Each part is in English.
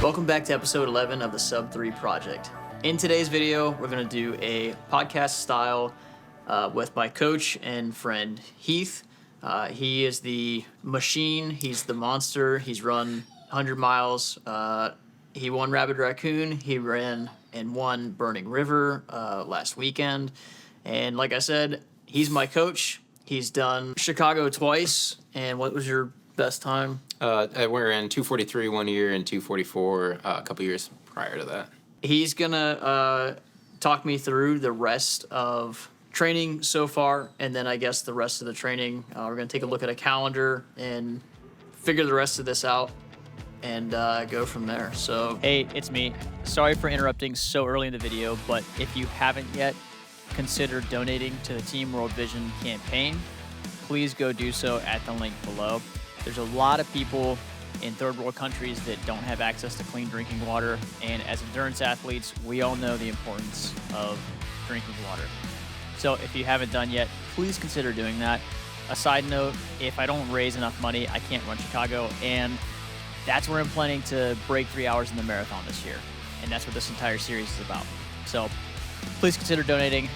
Welcome back to episode 11 of the Sub 3 Project. In today's video, we're going to do a podcast style with my coach and friend Heath. He is the machine. He's the monster. He's run 100 miles. He won Rabid Raccoon. He ran and won Burning River last weekend. And like I said, he's my coach. He's done Chicago twice. And what was your best time? We're in 243 one year and 244 a couple years prior to that. He's going to talk me through the rest of training so far, and then I guess the rest of the training. We're going to take a look at a calendar and figure the rest of this out and go from there. So, hey, it's me. Sorry for interrupting so early in the video, but if you haven't yet considered donating to the Team World Vision campaign, please go do so at the link below. There's a lot of people in third world countries that don't have access to clean drinking water, and as endurance athletes, we all know the importance of drinking water. So if you haven't done yet, please consider doing that. A side note, if I don't raise enough money, I can't run Chicago, and that's where I'm planning to break 3 hours in the marathon this year, and that's what this entire series is about. So please consider donating.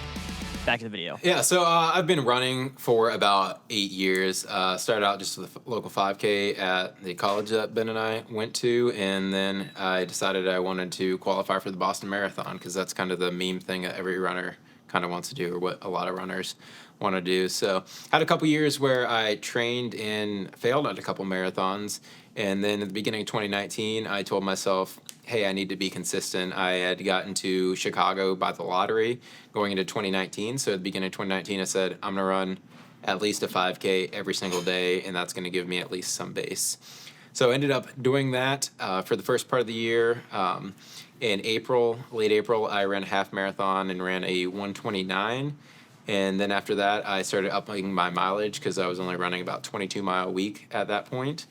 Back to the video. Yeah, so I've been running for about 8 years. Started out just with a local 5K at the college that Ben and I went to, and then I decided I wanted to qualify for the Boston Marathon because that's kind of the meme thing that every runner kind of wants to do, or what a lot of runners want to do. So I had a couple years where I trained and failed at a couple marathons, and then at the beginning of 2019, I told myself, hey, I need to be consistent. I had gotten to Chicago by the lottery going into 2019. So at the beginning of 2019, I said, I'm going to run at least a 5K every single day, and that's going to give me at least some base. So I ended up doing that for the first part of the year. In April, late April, I ran a half marathon and ran a 129. And then after that, I started upping my mileage because I was only running about 22-mile a week at that point.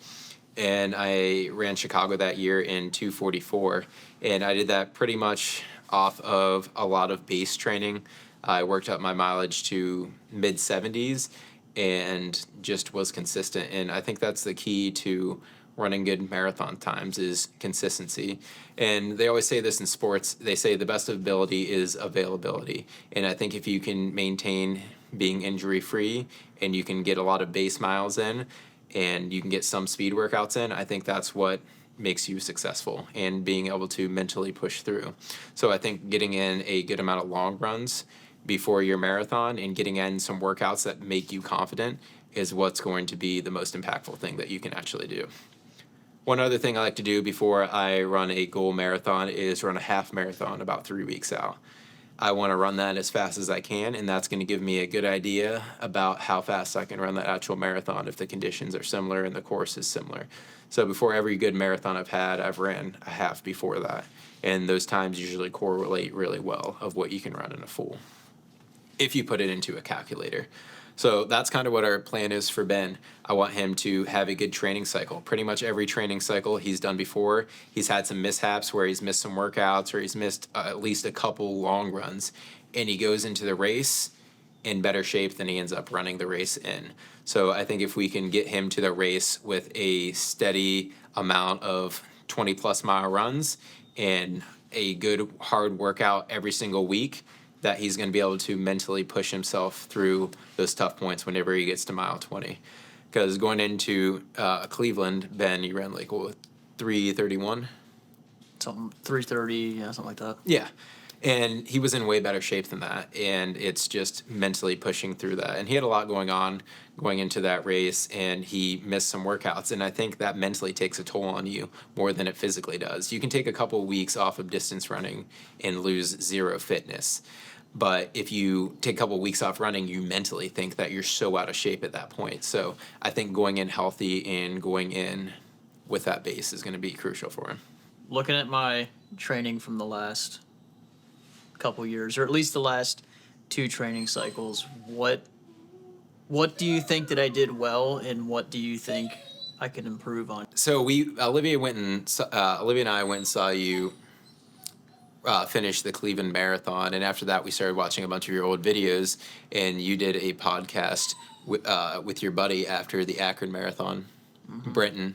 And I ran Chicago that year in 244. And I did that pretty much off of a lot of base training. I worked up my mileage to mid-70s and just was consistent. And I think that's the key to running good marathon times is consistency. And they always say this in sports. They say the best ability is availability. And I think if you can maintain being injury-free and you can get a lot of base miles in, and you can get some speed workouts in, I think that's what makes you successful and being able to mentally push through. So I think getting in a good amount of long runs before your marathon and getting in some workouts that make you confident is what's going to be the most impactful thing that you can actually do. One other thing I like to do before I run a goal marathon is run a half marathon about 3 weeks out. I want to run that as fast as I can, and that's going to give me a good idea about how fast I can run that actual marathon if the conditions are similar and the course is similar. So before every good marathon I've had, I've ran a half before that, and those times usually correlate really well of what you can run in a full if you put it into a calculator. So that's kind of what our plan is for Ben. I want him to have a good training cycle. Pretty much every training cycle he's done before, he's had some mishaps where he's missed some workouts or he's missed at least a couple long runs. And he goes into the race in better shape than he ends up running the race in. So I think if we can get him to the race with a steady amount of 20-plus mile runs and a good hard workout every single week, that he's going to be able to mentally push himself through those tough points whenever he gets to mile 20. Because going into Cleveland, Ben, you ran like, what, 3:31? Something 3:30, yeah, something like that. Yeah. And he was in way better shape than that. And it's just mentally pushing through that. And he had a lot going on going into that race, and he missed some workouts. And I think that mentally takes a toll on you more than it physically does. You can take a couple weeks off of distance running and lose zero fitness. But if you take a couple of weeks off running, you mentally think that you're so out of shape at that point. So I think going in healthy and going in with that base is going to be crucial for him. Looking at my training from the last couple years, or at least the last 2 training cycles, what do you think that I did well, and what do you think I can improve on? So Olivia and I went and saw you finish the Cleveland Marathon, and after that we started watching a bunch of your old videos, and you did a podcast with your buddy after the Akron Marathon, Brendan.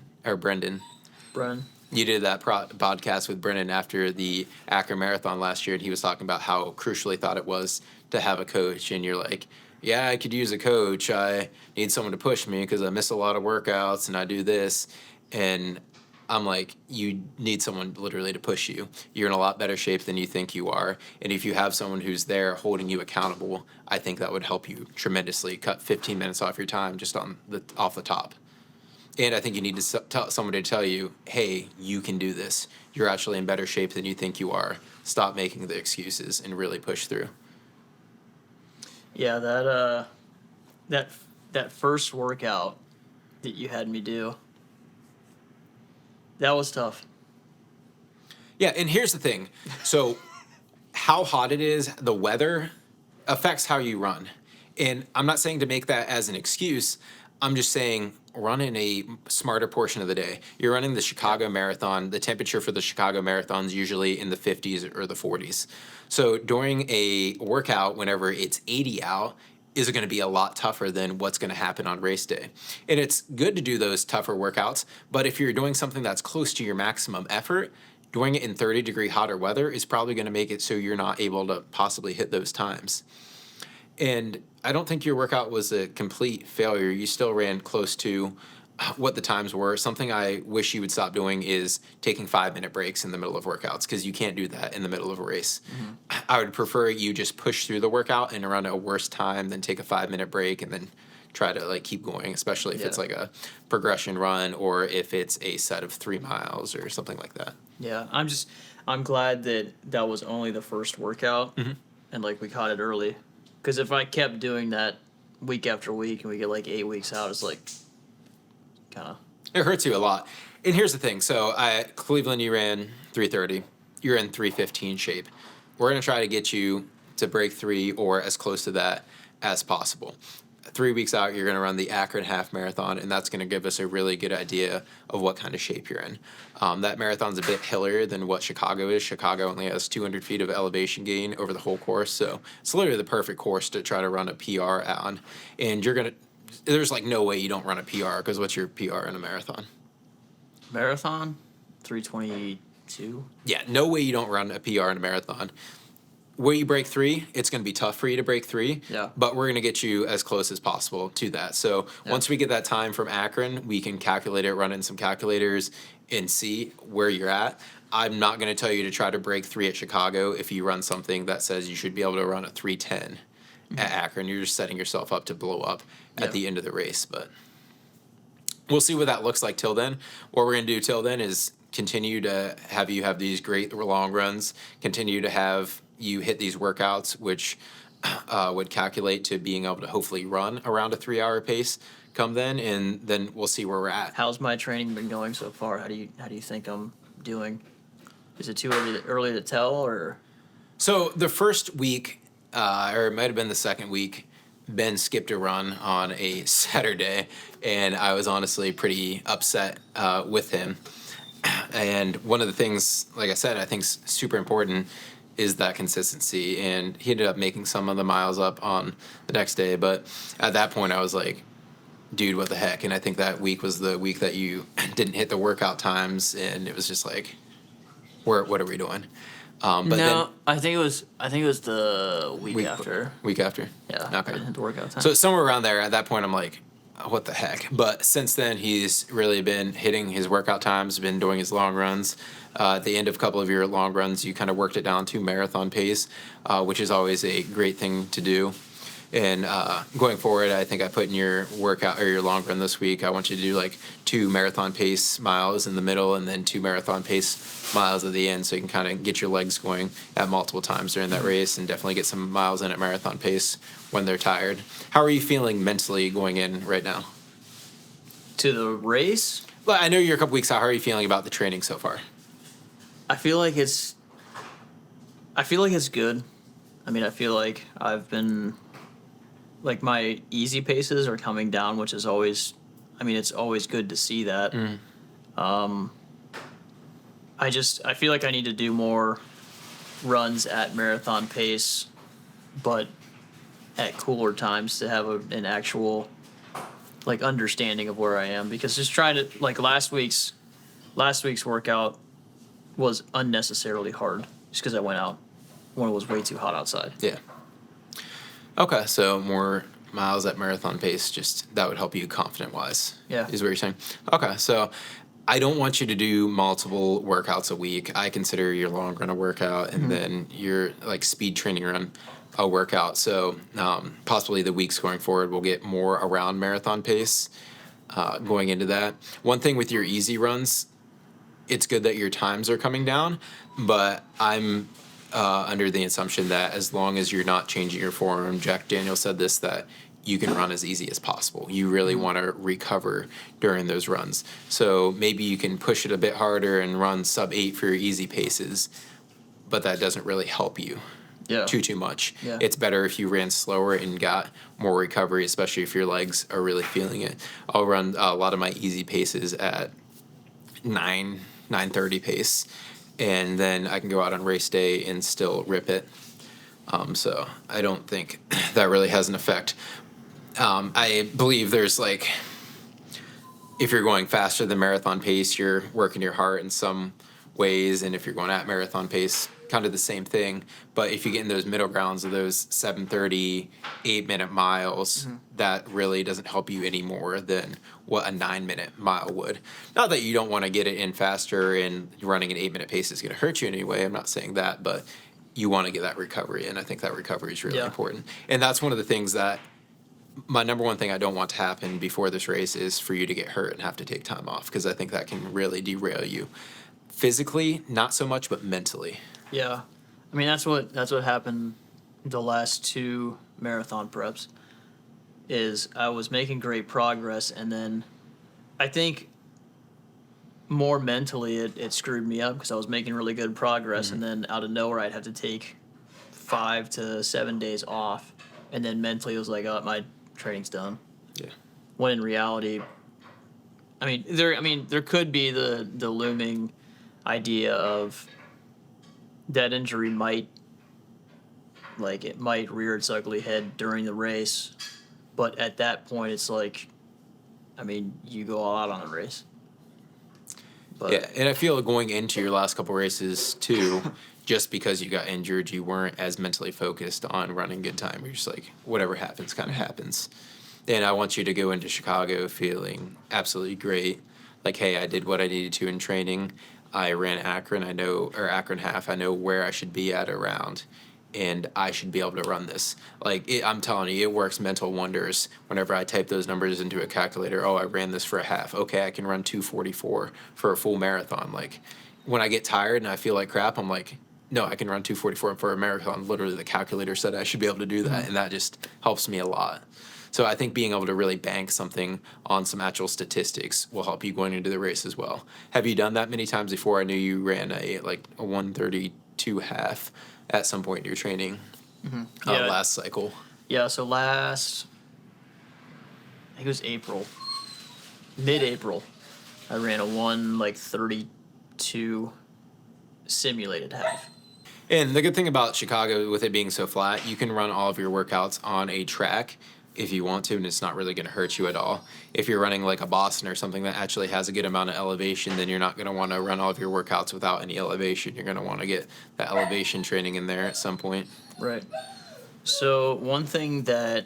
Brennan. you did that podcast with Brennan after the Akron Marathon last year, and he was talking about how crucial he thought it was to have a coach. And you're like, yeah, I could use a coach. I need someone to push me because I miss a lot of workouts and I do this. And I'm like, you need someone literally to push you. You're in a lot better shape than you think you are. And if you have someone who's there holding you accountable, I think that would help you tremendously. Cut 15 minutes off your time just off the top. And I think you need to tell somebody to tell you, hey, you can do this. You're actually in better shape than you think you are. Stop making the excuses and really push through. Yeah, that first workout that you had me do, that was tough. Yeah, and here's the thing. So how hot it is, the weather affects how you run. And I'm not saying to make that as an excuse. I'm just saying run in a smarter portion of the day. You're running the Chicago Marathon. The temperature for the Chicago Marathon is usually in the 50s or the 40s. So during a workout, whenever it's 80 out, is going to be a lot tougher than what's going to happen on race day. And it's good to do those tougher workouts, but if you're doing something that's close to your maximum effort, doing it in 30-degree hotter weather is probably going to make it so you're not able to possibly hit those times. And I don't think your workout was a complete failure. You still ran close to what the times were. Something I wish you would stop doing is taking 5-minute breaks in the middle of workouts, because you can't do that in the middle of a race. Mm-hmm. I would prefer you just push through the workout and run a worse time than take a 5-minute break and then try to like keep going, especially if it's like a progression run or if it's a set of 3 miles or something like that. Yeah, I'm glad that was only the first workout, mm-hmm. and like we caught it early. Because if I kept doing that week after week and we get like 8 weeks out, it's like kind of... It hurts you a lot. And here's the thing. So at Cleveland, you ran 3:30. You're in 3:15 shape. We're going to try to get you to break 3 or as close to that as possible. 3 weeks out, you're going to run the Akron Half Marathon, and that's going to give us a really good idea of what kind of shape you're in. That marathon's a bit hillier than what Chicago is. Chicago only has 200 feet of elevation gain over the whole course, so it's literally the perfect course to try to run a PR on. And there's like no way you don't run a PR, because what's your PR in a marathon? Marathon? 3:22? Yeah, no way you don't run a PR in a marathon. Where you break 3, it's going to be tough for you to break 3. Yeah. But we're going to get you as close as possible to that. So once we get that time from Akron, we can calculate it, run in some calculators, and see where you're at. I'm not going to tell you to try to break 3 at Chicago if you run something that says you should be able to run a 3:10 at Akron. You're just setting yourself up to blow up at the end of the race. But we'll see what that looks like till then. What we're going to do till then is continue to have you have these great long runs, continue to have you hit these workouts, which would calculate to being able to hopefully run around a 3-hour pace come then, and then we'll see where we're at. How's my training been going so far? How do you think I'm doing? Is it too early to tell, or? So the first week, or it might have been the second week, Ben skipped a run on a Saturday, and I was honestly pretty upset with him. And one of the things, like I said, I think is super important is that consistency, and he ended up making some of the miles up on the next day, but at that point I was like, dude, what the heck? And I think that week was the week that you didn't hit the workout times, and it was just like, what are we doing? But no, then, I think it was the week after. Week after? Yeah. Okay. I didn't hit the workout time. So somewhere around there, at that point I'm like, what the heck? But since then, he's really been hitting his workout times, been doing his long runs. At the end of a couple of your long runs, you kind of worked it down to marathon pace, which is always a great thing to do. And going forward, I think I put in your workout or your long run this week, I want you to do like 2 marathon pace miles in the middle and then 2 marathon pace miles at the end, so you can kind of get your legs going at multiple times during that race and definitely get some miles in at marathon pace when they're tired. How are you feeling mentally going in right now? To the race? Well, I know you're a couple weeks out. How are you feeling about the training so far? I feel like it's good. I mean, I feel like I've been, like, my easy paces are coming down, which is always, I mean, it's always good to see that. I feel like I need to do more runs at marathon pace, but at cooler times to have an actual, like, understanding of where I am. Because just trying to, like, last week's last week's workout was unnecessarily hard just because I went out when it was way too hot outside. Yeah. Okay, so more miles at marathon pace, just that would help you confident wise. Yeah. Is what you're saying. Okay, so I don't want you to do multiple workouts a week. I consider your long run a workout and then your like speed training run a workout. So possibly the weeks going forward will get more around marathon pace going into that. One thing with your easy runs, it's good that your times are coming down, but I'm under the assumption that as long as you're not changing your form, Jack Daniel said this, that you can run as easy as possible. You really want to recover during those runs. So maybe you can push it a bit harder and run sub 8 for your easy paces, but that doesn't really help you too much. Yeah. It's better if you ran slower and got more recovery, especially if your legs are really feeling it. I'll run a lot of my easy paces at 9:30 pace, and then I can go out on race day and still rip it. So I don't think that really has an effect. I believe there's like, if you're going faster than marathon pace, you're working your heart in some ways, and if you're going at marathon pace, kind of the same thing. But if you get in those middle grounds of those 7:30, 8-minute miles, that really doesn't help you any more than what a 9-minute mile would. Not that you don't want to get it in faster and running an 8-minute pace is going to hurt you in any way. I'm not saying that, but you want to get that recovery, and I think that recovery is really important. And that's one of the things that my number one thing I don't want to happen before this race is for you to get hurt and have to take time off, because I think that can really derail you. Physically, not so much, but mentally. Yeah. I mean, that's what happened the last 2 marathon preps. Is I was making great progress, and then I think more mentally it screwed me up because I was making really good progress, and then out of nowhere I'd have to take 5 to 7 days off, and then mentally it was like, oh, my training's done. Yeah. When in reality, there could be the looming idea of that injury might rear its ugly head during the race, but at that point it's like, you go all out on the race. But Yeah, and I feel going into your last couple races too, just because you got injured, you weren't as mentally focused on running good time. You're just like, whatever happens, kind of happens. And I want you to go into Chicago feeling absolutely great. Like, hey, I did what I needed to in training. I ran Akron, Akron half. I know where I should be at around, and I should be able to run this. I'm telling you, it works mental wonders whenever I type those numbers into a calculator. Oh, I ran this for a half. Okay, I can run 2:44 for a full marathon. Like, when I get tired and I feel like crap, I'm like, no, I can run 2:44 for a marathon. Literally, the calculator said I should be able to do that, and that just helps me a lot. So I think being able to really bank something on some actual statistics will help you going into the race as well. Have you done that many times before? I knew you ran a 1:32 half at some point in your training last cycle. Yeah, so I think it was mid-April, I ran a 1:32 simulated half. And the good thing about Chicago, with it being so flat, you can run all of your workouts on a track if you want to, and it's not really going to hurt you at all. If you're running like a Boston or something that actually has a good amount of elevation, then you're not going to want to run all of your workouts without any elevation. You're going to want to get that elevation training in there at some point. Right. So one thing that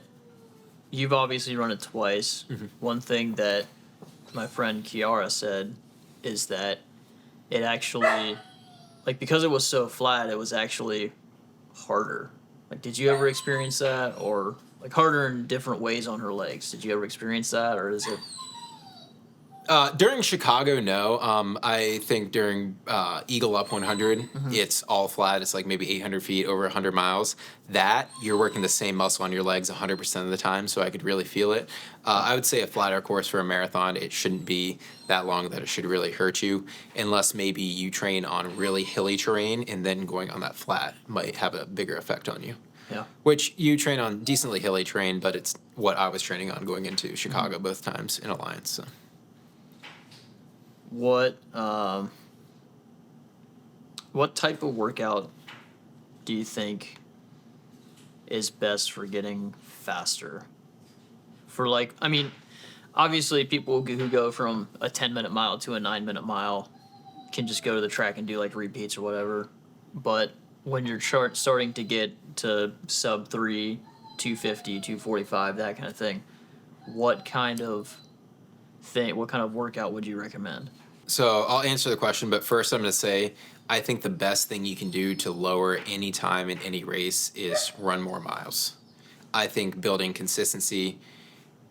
you've obviously run it twice. One thing that my friend Kiara said is that it actually, because it was so flat, it was actually harder. Did you ever experience that, or harder in different ways on her legs? Did you ever experience that, or is it? During Chicago, no. I think during Eagle Up 100, it's all flat. It's maybe 800 feet over 100 miles. That, you're working the same muscle on your legs 100% of the time, so I could really feel it. I would say a flatter course for a marathon, it shouldn't be that long that it should really hurt you, unless maybe you train on really hilly terrain, and then going on that flat might have a bigger effect on you. Yeah. Which you train on decently hilly terrain, but it's what I was training on going into Chicago both times in Alliance. So. What type of workout do you think is best for getting faster? Obviously people who go from a 10-minute mile to a 9-minute mile can just go to the track and do like repeats or whatever. But when you're starting to get to sub 3, 250, 245, that kind of thing, what kind of workout would you recommend? So I'll answer the question, but first I'm going to say I think the best thing you can do to lower any time in any race is run more miles. I think building consistency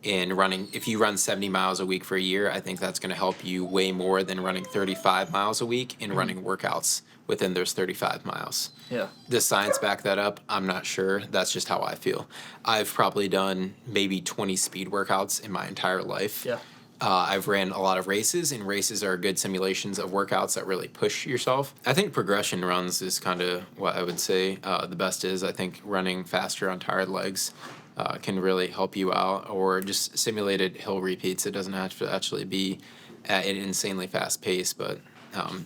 in running, if you run 70 miles a week for a year, I think that's going to help you way more than running 35 miles a week and running workouts within those 35 miles. Yeah. Does science back that up? I'm not sure. That's just how I feel. I've probably done maybe 20 speed workouts in my entire life. Yeah. I've ran a lot of races, and races are good simulations of workouts that really push yourself. I think progression runs is kind of what I would say the best is. I think running faster on tired legs can really help you out, or just simulated hill repeats. It doesn't have to actually be at an insanely fast pace, but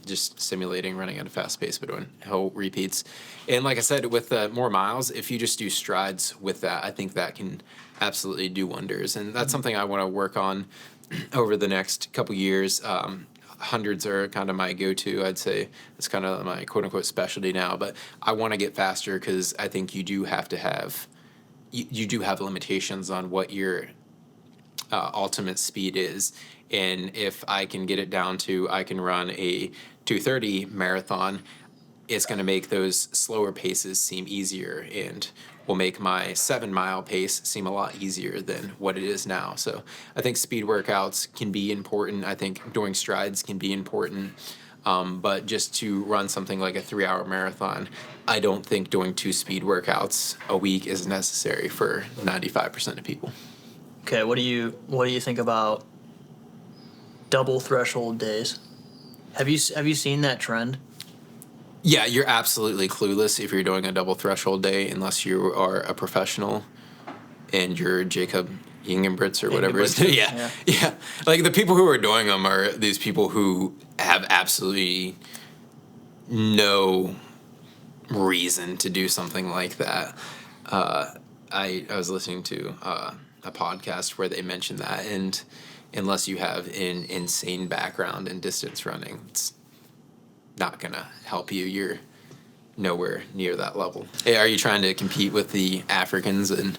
just simulating running at a fast pace, but doing hill repeats. And like I said, with more miles, if you just do strides with that, I think that can absolutely do wonders. And that's something I want to work on over the next couple years. Hundreds are kind of my go-to. I'd say it's kind of my quote-unquote specialty now, but I want to get faster because I think you do have to have you do have limitations on what your ultimate speed is. And if I can get it down to I can run a 2:30 marathon, it's going to make those slower paces seem easier and will make my 7-mile pace seem a lot easier than what it is now. So I think speed workouts can be important. I think doing strides can be important. But just to run something like a 3-hour marathon, I don't think doing 2 speed workouts a week is necessary for 95% of people. Okay, what do you think about double threshold days? Have you seen that trend? Yeah, you're absolutely clueless if you're doing a double threshold day unless you are a professional and you're Jacob Ingebrigtsen or whatever his name. Yeah. Like the people who are doing them are these people who have absolutely no reason to do something like that. I was listening to a podcast where they mentioned that, and unless you have an insane background in distance running, it's not gonna help you. You're nowhere near that level. Hey, are you trying to compete with the Africans in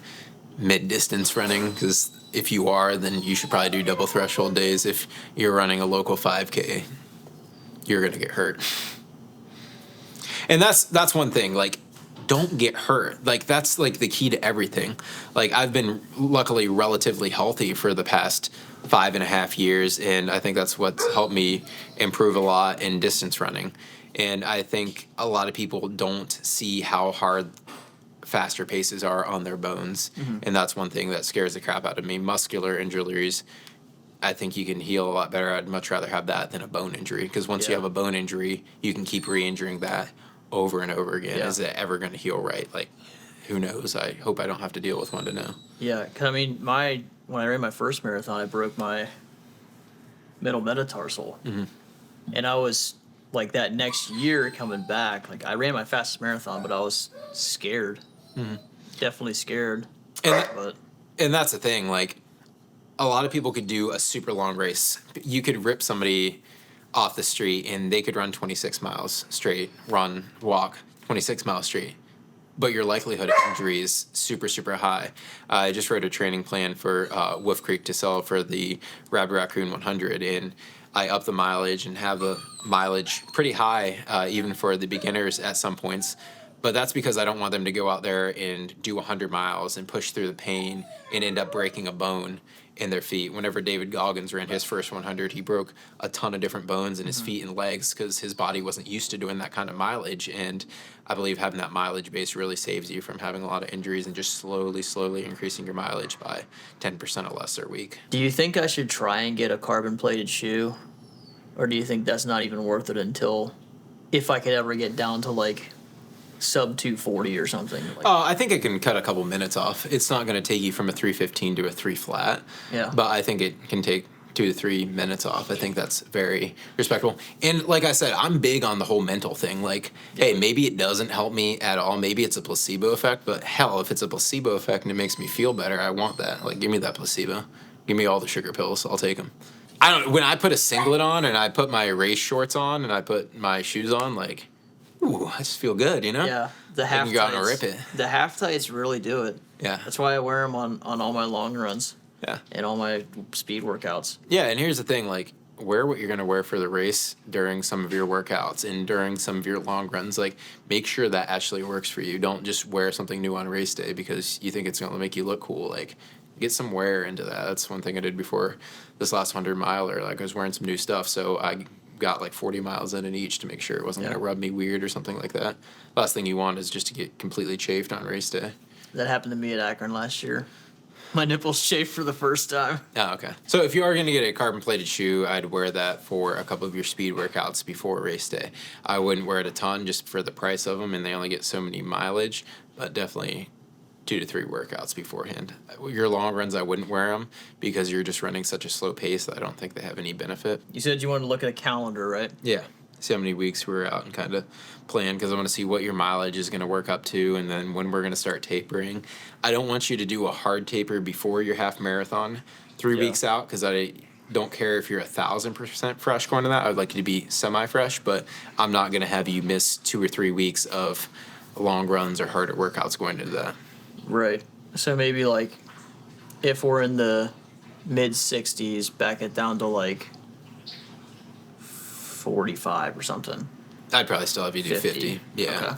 mid-distance running? Because if you are, then you should probably do double threshold days. If you're running a local 5K, you're gonna get hurt. And that's one thing. Like, don't get hurt. Like, that's like the key to everything. Like, I've been luckily relatively healthy for the past 5.5 years, and I think that's what's helped me improve a lot in distance running. And I think a lot of people don't see how hard faster paces are on their bones, and that's one thing that scares the crap out of me. Muscular injuries, I think you can heal a lot better. I'd much rather have that than a bone injury, because once you have a bone injury, you can keep re-injuring that over and over again. Is it ever going to heal right? Like, who knows? I hope I don't have to deal with one to know. Yeah, 'cause I mean, when I ran my first marathon, I broke my middle metatarsal, and I was like that next year coming back. Like, I ran my fastest marathon, but I was scared, definitely scared. And that's the thing. Like, a lot of people could do a super long race. You could rip somebody off the street and they could run 26 miles straight, walk 26 miles straight. But your likelihood of injury is super, super high. I just wrote a training plan for Wolf Creek to sell for the Rabbit Raccoon 100, and I up the mileage and have the mileage pretty high, even for the beginners at some points. But that's because I don't want them to go out there and do 100 miles and push through the pain and end up breaking a bone in their feet. Whenever David Goggins ran his first 100, he broke a ton of different bones in his feet and legs because his body wasn't used to doing that kind of mileage. And I believe having that mileage base really saves you from having a lot of injuries and just slowly increasing your mileage by 10% or less a week. Do you think I should try and get a carbon-plated shoe, or do you think that's not even worth it until, if I could ever get down to like sub 240 or something? Like, I think it can cut a couple minutes off. It's not going to take you from a 3:15 to a 3 flat. Yeah. But I think it can take 2 to 3 minutes off. I think that's very respectable. And like I said, I'm big on the whole mental thing. Like, hey, maybe it doesn't help me at all. Maybe it's a placebo effect. But hell, if it's a placebo effect and it makes me feel better, I want that. Like, give me that placebo. Give me all the sugar pills. I'll take them. I don't. When I put a singlet on and I put my race shorts on and I put my shoes on, like, ooh, I just feel good, you know? Yeah, the I half can go out tights. and rip it. The half tights really do it. Yeah. That's why I wear them on all my long runs Yeah. and all my speed workouts. Yeah, and here's the thing, like, wear what you're going to wear for the race during some of your workouts and during some of your long runs. Like, make sure that actually works for you. Don't just wear something new on race day because you think it's going to make you look cool. Like, get some wear into that. That's one thing I did before this last 100-miler. Like, I was wearing some new stuff, so I got like 40 miles in each to make sure it wasn't going to rub me weird or something like that. Last thing you want is just to get completely chafed on race day. That happened to me at Akron last year. My nipples chafed for the first time. Oh, okay. So if you are going to get a carbon-plated shoe, I'd wear that for a couple of your speed workouts before race day. I wouldn't wear it a ton just for the price of them, and they only get so many mileage, but definitely 2 to 3 workouts beforehand. Your long runs, I wouldn't wear them because you're just running such a slow pace that I don't think they have any benefit. You said you wanted to look at a calendar, right? Yeah. See how many weeks we're out and kind of plan because I want to see what your mileage is going to work up to and then when we're going to start tapering. I don't want you to do a hard taper before your half marathon 3 weeks out because I don't care if you're 1,000% fresh going to that. I would like you to be semi-fresh, but I'm not going to have you miss 2 or 3 weeks of long runs or harder workouts going into that. Right. So maybe like if we're in the mid 60s, back it down to like 45 or something. I'd probably still have you do 50. Yeah. Okay.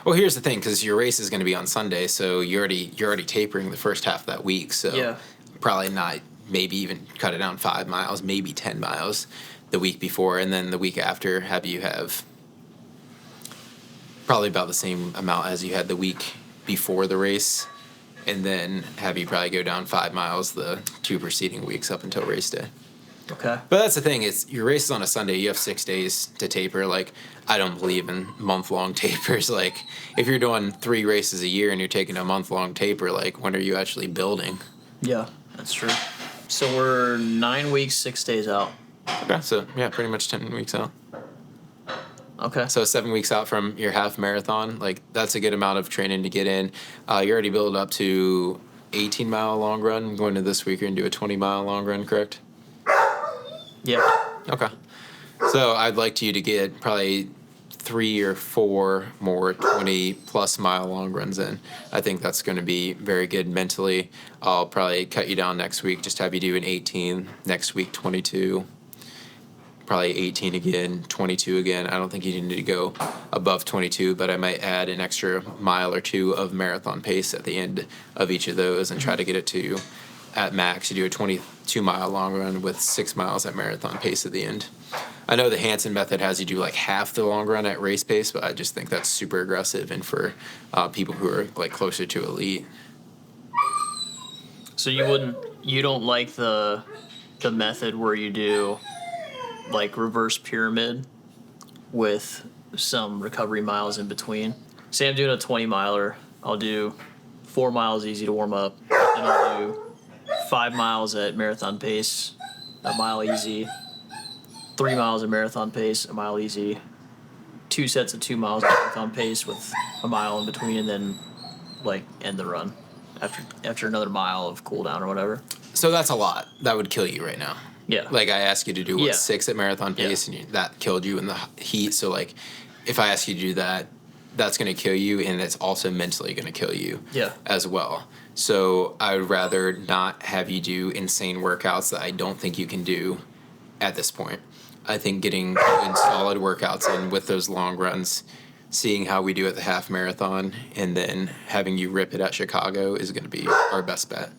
Well, here's the thing, because your race is going to be on Sunday, so you're already tapering the first half of that week. So probably not. Maybe even cut it down 5 miles, maybe 10 miles the week before, and then the week after have you have probably about the same amount as you had the week before the race, and then have you probably go down 5 miles the 2 preceding weeks up until race day. Okay. But that's the thing, it's your race is on a Sunday, you have 6 days to taper. Like, I don't believe in month-long tapers. Like, if you're doing 3 races a year and you're taking a month-long taper, like, when are you actually building? Yeah, that's true. So we're 9 weeks, 6 days out. Okay, so, yeah, pretty much 10 weeks out. Okay. So 7 weeks out from your half marathon, like, that's a good amount of training to get in. You already build up to 18-mile long run. Going to this week, you're going to do a 20-mile long run, correct? Yeah. Okay. So I'd like you to get probably 3 or 4 more 20-plus mile long runs in. I think that's going to be very good mentally. I'll probably cut you down next week, just have you do an 18, next week 22, probably 18 again, 22 again. I don't think you need to go above 22, but I might add an extra mile or 2 of marathon pace at the end of each of those and try to get it to you at max. You do a 22-mile long run with 6 miles at marathon pace at the end. I know the Hansen method has you do like half the long run at race pace, but I just think that's super aggressive and for people who are like closer to elite. So you don't like the method where you do like reverse pyramid with some recovery miles in between? Say I'm doing a 20-miler, I'll do 4 miles easy to warm up, then I'll do 5 miles at marathon pace, a mile easy, 3 miles at marathon pace, a mile easy, 2 sets of 2 miles at marathon pace with a mile in between, and then like end the run after another mile of cool down or whatever. So that's a lot. That would kill you right now. Yeah. Like, I asked you to do 6 at marathon pace, and that killed you in the heat. So like, if I ask you to do that, that's going to kill you, and it's also mentally going to kill you as well. So I would rather not have you do insane workouts that I don't think you can do at this point. I think getting good, solid workouts in with those long runs, seeing how we do at the half marathon, and then having you rip it at Chicago is going to be our best bet.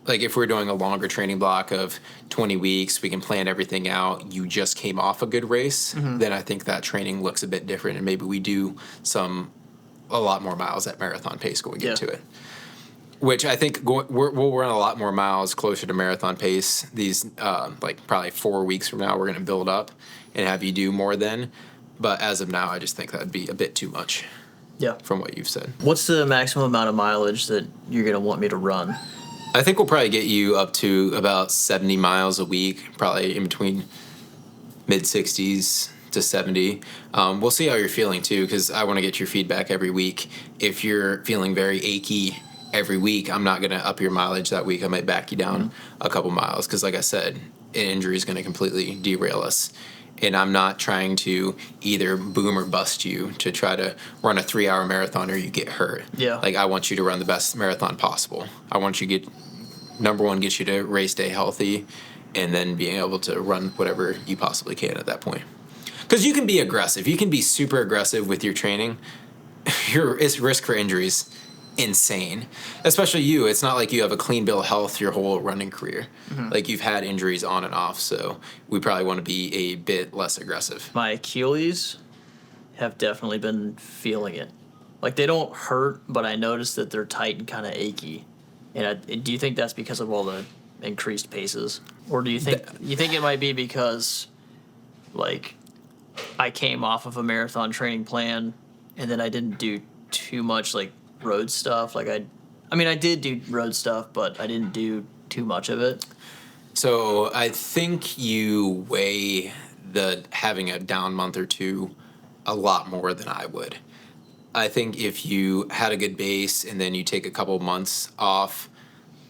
Like, if we're doing a longer training block of 20 weeks, we can plan everything out. You just came off a good race, then I think that training looks a bit different, and maybe we do a lot more miles at marathon pace going into it. Which I think we'll run a lot more miles closer to marathon pace. These, like, probably 4 weeks from now, we're going to build up and have you do more then. But as of now, I just think that would be a bit too much from what you've said. What's the maximum amount of mileage that you're going to want me to run? I think we'll probably get you up to about 70 miles a week, probably in between mid-60s to 70. We'll see how you're feeling, too, because I want to get your feedback every week. If you're feeling very achy every week, I'm not going to up your mileage that week. I might back you down a couple miles because, like I said, an injury is going to completely derail us. And I'm not trying to either boom or bust you to try to run a 3-hour marathon or you get hurt. Yeah. Like, I want you to run the best marathon possible. I want you to get, number one, get you to race day healthy, and then being able to run whatever you possibly can at that point. Because you can be aggressive. You can be super aggressive with your training. Your risk for injuries insane. Especially you. It's not like you have a clean bill of health your whole running career. Like, you've had injuries on and off, so we probably want to be a bit less aggressive. My Achilles have definitely been feeling it. Like, they don't hurt, but I noticed that they're tight and kind of achy. And do you think that's because of all the increased paces? Or do you think it might be because, like, I came off of a marathon training plan and then I didn't do too much, like, road stuff? Like, I mean, I did do road stuff, but I didn't do too much of it. So I think you weigh the having a down month or two a lot more than I would. I think if you had a good base and then you take a couple months off,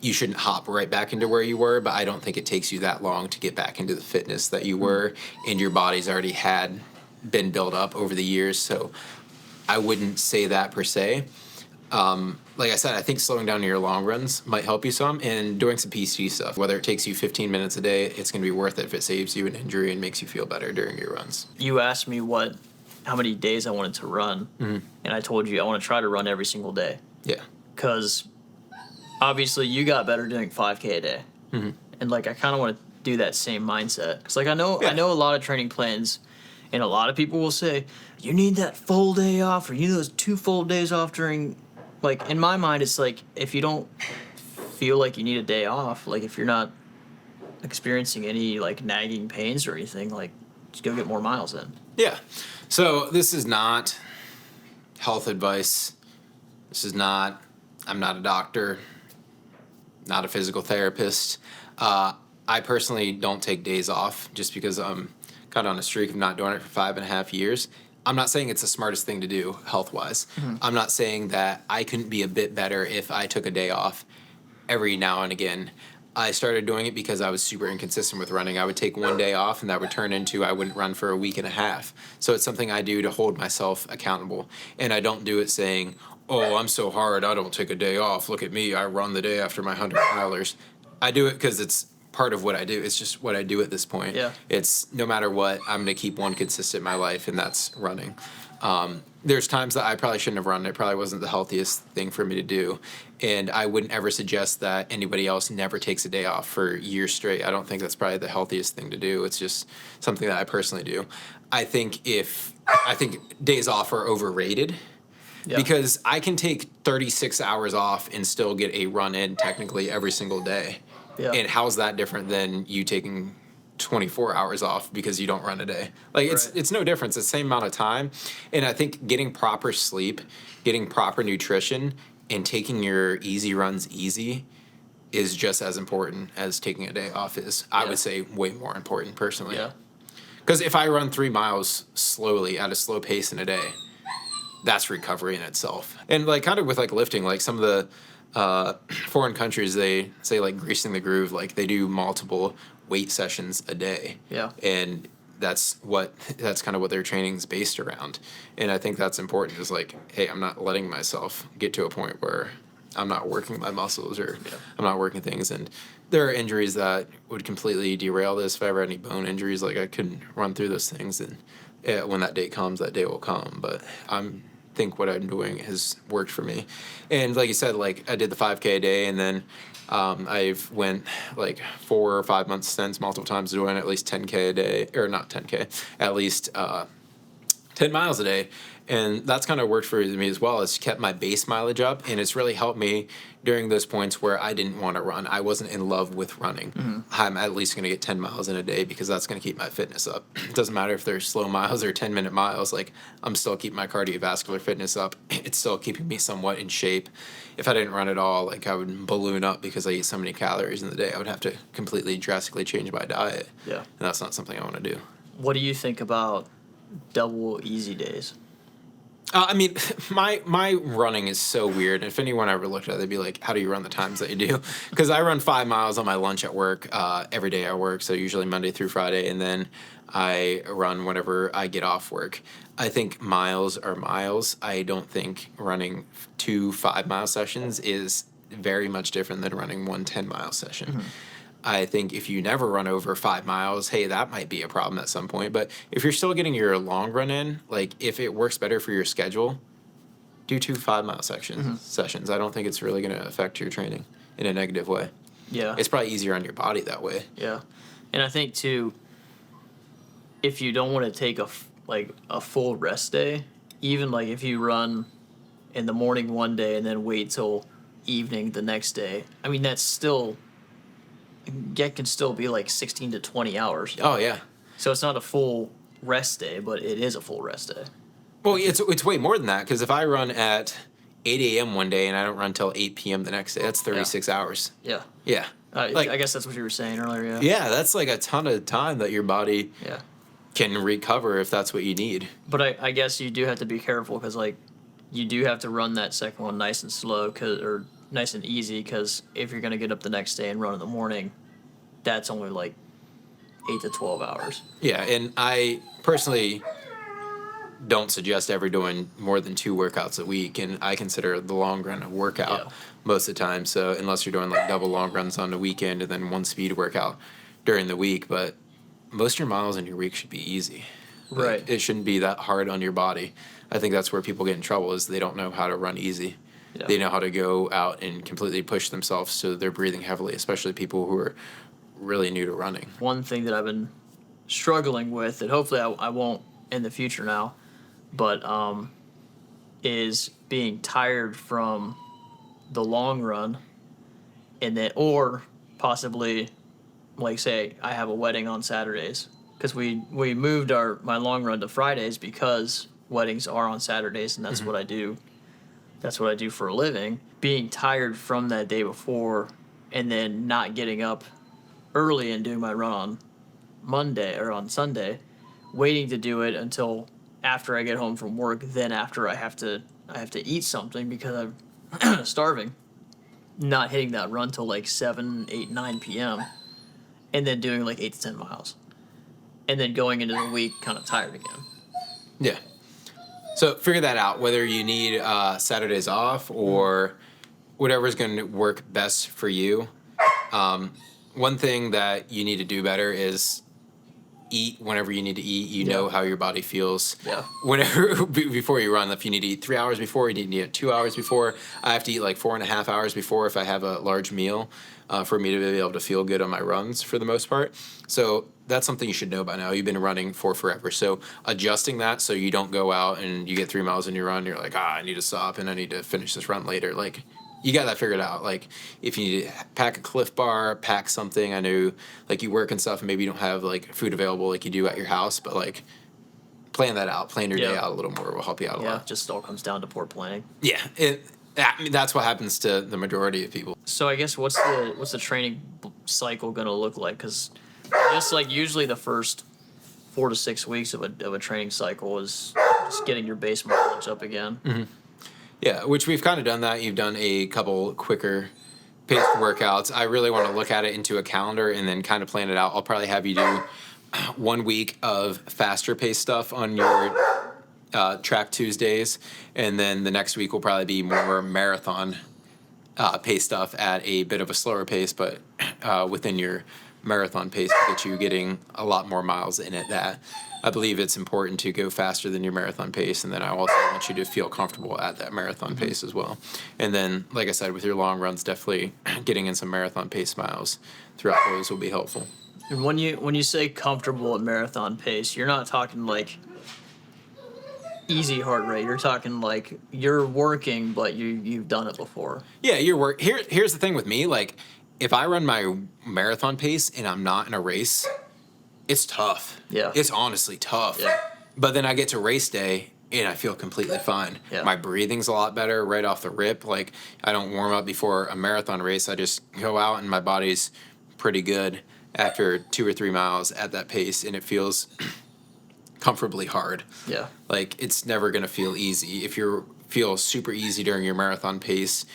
you shouldn't hop right back into where you were, but I don't think it takes you that long to get back into the fitness that you were, and your body's already had been built up over the years, so I wouldn't say that per se. Like I said, I think slowing down your long runs might help you some, and doing some PT stuff. Whether it takes you 15 minutes a day, it's going to be worth it if it saves you an injury and makes you feel better during your runs. You asked me how many days I wanted to run, and I told you I want to try to run every single day. Yeah. Because obviously you got better doing 5K a day, and like I kind of want to do that same mindset. Because like I know a lot of training plans, and a lot of people will say you need that full day off, or you need those 2 full days off during. Like, in my mind, it's like, if you don't feel like you need a day off, like, if you're not experiencing any, like, nagging pains or anything, like, just go get more miles in. Yeah. So this is not health advice. I'm not a doctor, not a physical therapist. I personally don't take days off just because I'm kind of on a streak of not doing it for 5.5 years. I'm not saying it's the smartest thing to do health-wise. I'm not saying that I couldn't be a bit better if I took a day off every now and again. I started doing it because I was super inconsistent with running. I would take one day off, and that would turn into I wouldn't run for a week and a half. So it's something I do to hold myself accountable. And I don't do it saying, oh, I'm so hard, I don't take a day off. Look at me, I run the day after my 100 milers. I do it because it's part of what I do. It's just what I do at this point. Yeah. It's no matter what, I'm going to keep one consistent in my life, and that's running. There's times that I probably shouldn't have run. It probably wasn't the healthiest thing for me to do. And I wouldn't ever suggest that anybody else never takes a day off for years straight. I don't think that's probably the healthiest thing to do. It's just something that I personally do. I think days off are overrated. Yeah. Because I can take 36 hours off and still get a run in technically every single day. Yeah. And how's that different than you taking 24 hours off because you don't run a day? Like, it's no difference. It's the same amount of time. And I think getting proper sleep, getting proper nutrition, and taking your easy runs easy is just as important as taking a day off is. I would say way more important personally. Yeah. Because if I run 3 miles slowly at a slow pace in a day, that's recovery in itself. And like kind of with like lifting, like some of the foreign countries, they say like greasing the groove, like they do multiple weight sessions a day. Yeah. And that's kind of what their training is based around. And I think that's important is like, hey, I'm not letting myself get to a point where I'm not working my muscles or I'm not working things. And there are injuries that would completely derail this. If I ever had any bone injuries, like I couldn't run through those things. And when that day comes, that day will come. But think what I'm doing has worked for me. And like you said, like I did the 5K a day, and then I've went like 4 or 5 months since multiple times doing at least 10K a day, or not 10K, at least 10 miles a day. And that's kind of worked for me as well. It's kept my base mileage up, and it's really helped me during those points where I didn't want to run. I wasn't in love with running. Mm-hmm. I'm at least going to get 10 miles in a day because that's going to keep my fitness up. It doesn't matter if they're slow miles or 10-minute miles. Like, I'm still keeping my cardiovascular fitness up. It's still keeping me somewhat in shape. If I didn't run at all, like I would balloon up because I eat so many calories in the day. I would have to completely drastically change my diet. Yeah. And that's not something I want to do. What do you think about double easy days? I mean, my running is so weird. If anyone ever looked at it, they'd be like, "How do you run the times that you do?" Because I run 5 miles on my lunch at work every day I work, so usually Monday through Friday, and then I run whenever I get off work. I think miles are miles. I don't think running 2 5 mile sessions is very much different than running one 10 mile session. I think if you never run over 5 miles, hey, that might be a problem at some point. But if you're still getting your long run in, like if it works better for your schedule, do 2 5 mile sessions. I don't think it's really going to affect your training in a negative way. Yeah. It's probably easier on your body that way. Yeah. And I think too, if you don't want to take a full rest day, even like if you run in the morning one day and then wait till evening the next day, I mean that can still be like 16 to 20 hours. Oh yeah. So it's not a full rest day, but it is a full rest day. Well, it's way more than that because if I run at 8 a.m. one day and I don't run till 8 p.m. the next day, that's 36 hours. Yeah. Yeah. I guess that's what you were saying earlier. Yeah. Yeah, that's like a ton of time that your body can recover if that's what you need. But I guess you do have to be careful because like you do have to run that second one nice and slow or nice and easy because if you're gonna get up the next day and run in the morning, that's only like 8 to 12 hours. Yeah, and I personally don't suggest ever doing more than 2 workouts a week, and I consider the long run a workout most of the time. So unless you're doing like double long runs on the weekend and then one speed workout during the week, but most of your miles in your week should be easy. Right. Like, it shouldn't be that hard on your body. I think that's where people get in trouble is they don't know how to run easy. Yeah. They know how to go out and completely push themselves so they're breathing heavily, especially people who are really new to running. One thing that I've been struggling with, and hopefully I won't in the future now, but is being tired from the long run, and then or possibly like say I have a wedding on Saturdays because we moved my long run to Fridays because weddings are on Saturdays and that's what I do. That's what I do for a living. Being tired from that day before and then not getting up early and doing my run on Monday or on Sunday, waiting to do it until after I get home from work, then after I have to eat something because I'm starving, not hitting that run till like 7, 8, 9 p.m. and then doing like 8 to 10 miles and then going into the week kind of tired again. Yeah. So figure that out, whether you need Saturdays off or whatever's going to work best for you. One thing that you need to do better is eat whenever you need to eat. You know how your body feels. Yeah. Whenever before you run, if you need to eat 3 hours before, you need to eat 2 hours before. I have to eat like 4.5 hours before if I have a large meal for me to be able to feel good on my runs for the most part. So that's something you should know by now. You've been running for forever. So adjusting that so you don't go out and you get 3 miles in your run, you're like, I need to stop and I need to finish this run later. Like, you got that figured out. Like, if you need to pack a Cliff Bar, pack something. I know, like, you work and stuff, and maybe you don't have, like, food available like you do at your house, but, like, plan that out. Plan your day out a little more will help you out a lot. Yeah, just all comes down to poor planning. Yeah, I mean, that's what happens to the majority of people. So I guess what's the training cycle going to look like? Because just like usually the first 4 to 6 weeks of a training cycle is just getting your base mileage up again. Mm-hmm. Yeah, which we've kind of done that. You've done a couple quicker paced workouts. I really want to look at it into a calendar and then kind of plan it out. I'll probably have you do 1 week of faster paced stuff on your track Tuesdays, and then the next week will probably be more marathon pace stuff at a bit of a slower pace, but within your marathon pace to get you getting a lot more miles in it. That I believe it's important to go faster than your marathon pace, and then I also want you to feel comfortable at that marathon pace as well. And then, like I said, with your long runs, definitely getting in some marathon pace miles throughout those will be helpful. And when you say comfortable at marathon pace, you're not talking like easy heart rate. You're talking like you're working, but you've done it before. Yeah, here's the thing with me, like, if I run my marathon pace and I'm not in a race, it's tough. Yeah. It's honestly tough. Yeah. But then I get to race day and I feel completely fine. Yeah. My breathing's a lot better right off the rip. Like, I don't warm up before a marathon race. I just go out and my body's pretty good after 2 or 3 miles at that pace, and it feels comfortably hard. Yeah. Like, it's never going to feel easy. If you feel super easy during your marathon pace,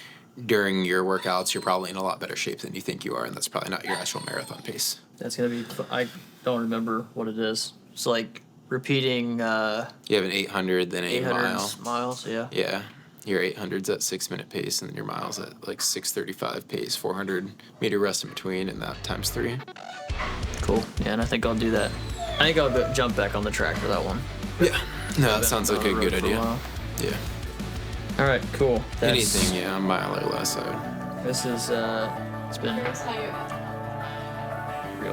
during your workouts, you're probably in a lot better shape than you think you are, and that's probably not your actual marathon pace. That's gonna be. I don't remember what it is. It's like repeating. You have an 800, then 800 mile. miles. Yeah. Yeah. Your 800's at 6-minute pace, and then your miles at like 6:35 pace, 400-meter rest in between, and that times 3. Cool. Yeah, and I think I'll do that. I think I'll jump back on the track for that one. Yeah. No, that sounds like a good idea. Yeah. All right. Cool. Anything, yeah, a mile or less. This is it's been real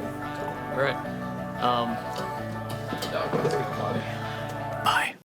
cool. All right. I'll go take a body.